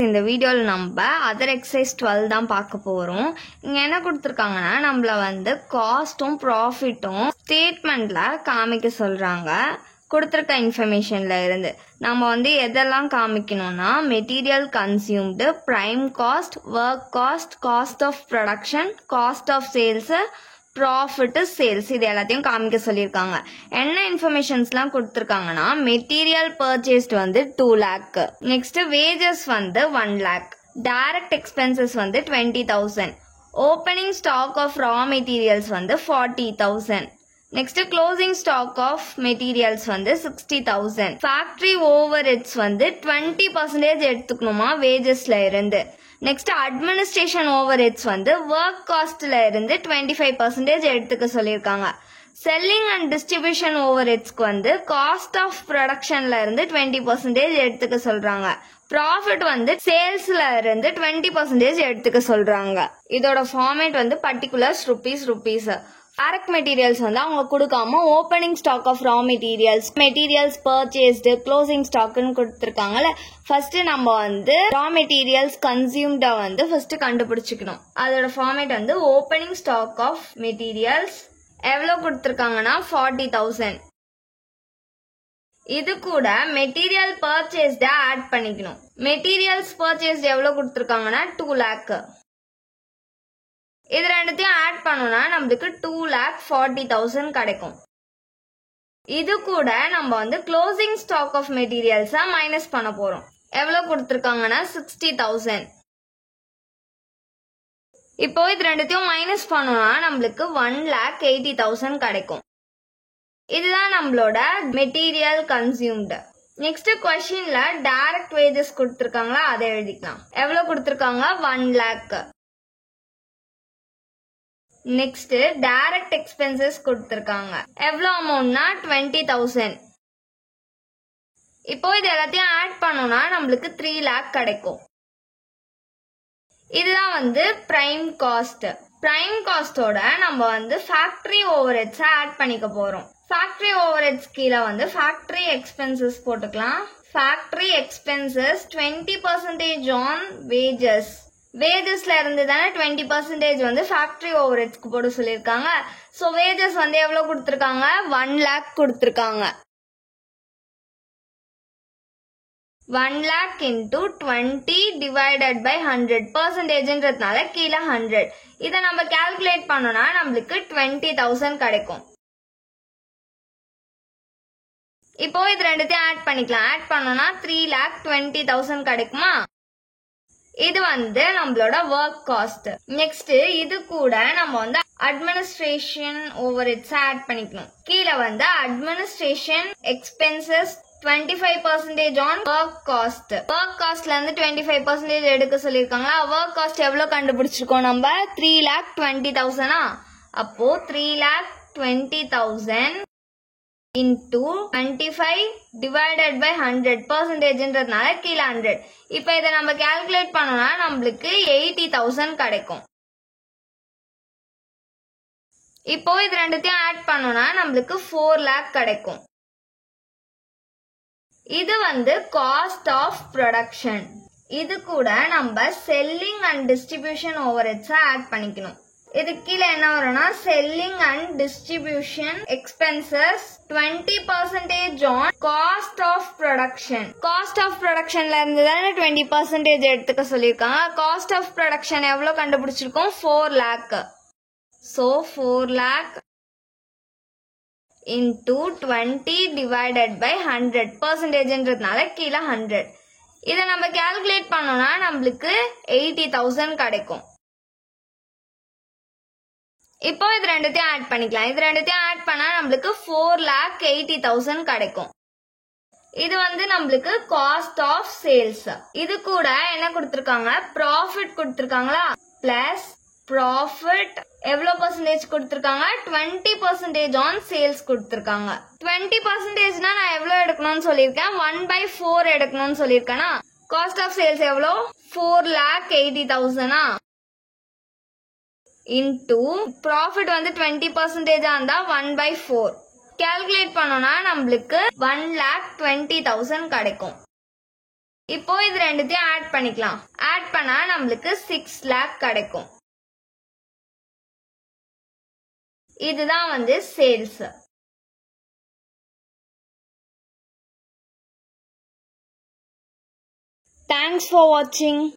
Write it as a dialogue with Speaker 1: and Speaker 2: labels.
Speaker 1: இந்த வீடியோல நம்ம அதர் எக்ஸசைஸ் 12 தான் பார்க்க போறோம். இங்க என்ன கொடுத்திருக்காங்கன்னா நம்மள வந்து காஸ்டும் ப்ராஃபிட்டும் ஸ்டேட்மெண்ட்ல காமிக்க சொல்றாங்க. கொடுத்திருக்க இன்ஃபர்மேஷன்ல இருந்து நம்ம வந்து எதெல்லாம் காமிக்கணும்னா material consumed, prime cost, work cost, cost of production, cost of sales, profit, sales, இது எல்லாத்தையும் காமிக்க சொல்லியிருக்காங்க. என்ன இன்ஃபர்மேஷன்ஸ்லாம் கொடுத்துருக்காங்கன்னா மெட்டீரியல் பர்ச்சேஸ்ட் வந்து 2 lakh, நெக்ஸ்ட் வேஜஸ் வந்து 1 lakh, டைரக்ட் எக்ஸ்பென்சஸ் வந்து 20,000, opening stock of raw materials வந்து 40,000, next closing stock of materials வந்து 60,000, ஃபேக்டரி ஓவர் ஹெட்ஸ் வந்து 20% எடுத்துக்கணுமா வேஜஸ்ல இருந்து, நெக்ஸ்ட் அட்மினிஸ்ட்ரேஷன் ஓவர் ஹெட்ஸ் வந்து ஒர்க் காஸ்ட்ல இருந்து 25% எடுத்துக்க சொல்லியிருக்காங்க. செல்லிங் அண்ட் டிஸ்ட்ரிபியூஷன் ஓவர் ஹெட்ஸ்க்கு வந்து காஸ்ட் ஆஃப் ப்ரொடக்ஷன்ல இருந்து 20% எடுத்துக்க சொல்றாங்க. ப்ராஃபிட் வந்து சேல்ஸ்ல இருந்து 20% எடுத்துக்க சொல்றாங்க. இதோட ஃபார்மேட் வந்து பர்டிகுலர்ஸ் ருபீஸ். டைரக்ட் மெட்டீரியல்ஸ் வந்து அவங்க கொடுக்காம opening stock of raw materials purchased, closing ஸ்டாக்னு கொடுத்துருக்காங்கல்ல. ஃபர்ஸ்ட் நம்ம வந்து ரா மெட்டீரியல்ஸ் கன்சியூம்ட வந்து ஃபர்ஸ்ட் கண்டுபிடிச்சுக்கணும். அதோட ஃபார்மேட் வந்து ஓப்பனிங் ஸ்டாக் ஆஃப் மெட்டீரியல்ஸ் எவ்வளவு கொடுத்துருக்காங்கன்னா 40,000. இது கூட மெட்டீரியல் பர்ச்சேஸ்ட ஆட் பண்ணிக்கணும். மெட்டீரியல்ஸ் பர்ச்சேஸ்டு எவ்வளவு கொடுத்துருக்காங்கன்னா 2 lakh. இது ரெண்டுத்தையும் ஆட் பண்ணோம்னா நம்மளுக்கு 2,40,000 கிடைக்கும். இது கூட நம்ம வந்து closing stock of materials minus பண்ண போறோம். எவ்வளவு கொடுத்துருக்காங்கன்னா 60,000. இப்போ இது ரெண்டுத்தையும் மைனஸ் பண்ணோம்னா நம்மளுக்கு 1,80,000 கிடைக்கும். இதுதான் நம்மளோட மெட்டீரியல் கன்சியூம்டு. நெக்ஸ்ட் கொஸ்டின்ல டைரக்ட் வேஜஸ் கொடுத்துருக்காங்களா, அதை எழுதிக்கலாம். எவ்வளவு கொடுத்துருக்காங்க 1 lakh. நெக்ஸ்ட் டைரக்ட் எக்ஸ்பென்சஸ் கொடுத்திருக்காங்க. எவ்வளவு அமௌண்ட்னா 20,000. இப்போ இது எல்லாத்தையும் ஆட் பண்ணோம்னா நம்மளுக்கு 3 lakh கிடைக்கும். இதுதான் வந்து பிரைம் காஸ்ட். பிரைம் காஸ்டோட நம்ம வந்து ஃபேக்டரி ஓவர் ஹெட்ஸ் ஆட் பண்ணிக்க போறோம். ஃபேக்டரி ஓவர் ஹெட்ஸ் கீழே வந்து ஃபேக்டரி எக்ஸ்பென்சஸ் போட்டுக்கலாம். Factory expenses 20% on wages. வேஜஸ்ல இருந்து தானே 20% வந்து ஃபேக்டரி ஓவர் ஹெட்ஸ்க்கு போட சொல்லியிருக்காங்க. ஸோ வேஜஸ் வந்து எவ்வளவு கொடுத்துருக்காங்க 1 lakh கொடுத்துருக்காங்க. 1 lakh into 20 divided by 100%ன்றதுனால கீழே 100. இதை நம்ம கால்குலேட் பண்ணோம்னா நம்மளுக்கு 20,000 கிடைக்கும். இப்போ இது ரெண்டுத்தையும் ஆட் பண்ணிக்கலாம். ஆட் பண்ணோம்னா 3,20,000 கிடைக்குமா? இது வந்து நம்மளோட ஒர்க் காஸ்ட். நெக்ஸ்ட் இது கூட நம்ம வந்து அட்மினிஸ்ட்ரேஷன் ஓவர் ஹெட்ஸ் ஆட் பண்ணிக்கணும். கீழே வந்து administration expenses 25% on work cost. Work காஸ்ட்ல இருந்து 25% எடுக்க சொல்லிருக்காங்களா. ஒர்க் காஸ்ட் எவ்வளவு கண்டுபிடிச்சிருக்கோம் நம்ம 3,20,000. அப்போ 3,20,000 into 25 divided by 100%ன்றதுனால கீழே 100. இப்போ இதை நம்ம கால்குலேட் பண்ணோம்னா நம்மளுக்கு 80,000 கிடைக்கும். இப்போ இது ரெண்டுத்தையும் ஆட் பண்ணோம்னா நம்மளுக்கு 4 lakh கிடைக்கும். இது வந்து காஸ்ட் ஆஃப் ப்ரொடக்ஷன். இது கூட நம்ம selling and distribution overheads add பண்ணிக்கணும். இது கீழே என்ன வரும்னா selling and distribution expenses 20% on cost of production. Cost of ப்ரொடக்ஷன்ல இருந்து தானே 20% எடுத்துக்க சொல்லியிருக்காங்க. காஸ்ட் ஆஃப் ப்ரொடக்ஷன் எவ்வளவு கண்டுபிடிச்சிருக்கோம் 4 lakh. So 4 lakh into 20 divided by 100%ன்றதுனால கீழே 100. இதை நம்ம கால்குலேட் பண்ணோம்னா நம்மளுக்கு 80,000 கிடைக்கும். இப்போ இது ரெண்டுத்தையும் ஆட் பண்ணிக்கலாம். இது ரெண்டுத்தையும் ஆட் பண்ணா நம்மளுக்கு 4,80,000 கிடைக்கும். இது வந்து நம்மளுக்கு காஸ்ட் ஆஃப் சேல்ஸ். இது கூட என்ன கொடுத்திருக்காங்க ப்ராஃபிட் கொடுத்திருக்காங்களா. பிளஸ் ப்ராஃபிட் எவ்வளவு பர்சன்டேஜ் கொடுத்திருக்காங்க 20% ஆன் சேல்ஸ் கொடுத்திருக்காங்க. 20%னா நான் எவ்வளவு எடுக்கணும்னு சொல்லியிருக்கேன் 1/4 எடுக்கணும்னு சொல்லியிருக்கேனா. காஸ்ட் ஆஃப் சேல்ஸ் எவ்வளோ 4,80,000 into ப்ராஃபிட் வந்து 20% இருந்தா 1/4 கால்குலேட் பண்ணோம்னா நம்மளுக்கு 1,20,000 கிடைக்கும். இப்போ இது ரெண்டுத்தையும் ஆட் பண்ணிக்கலாம். ஆட் பண்ணா நம்மளுக்கு 6 lakh கிடைக்கும். இதுதான் வந்து சேல்ஸ். Thanks for watching.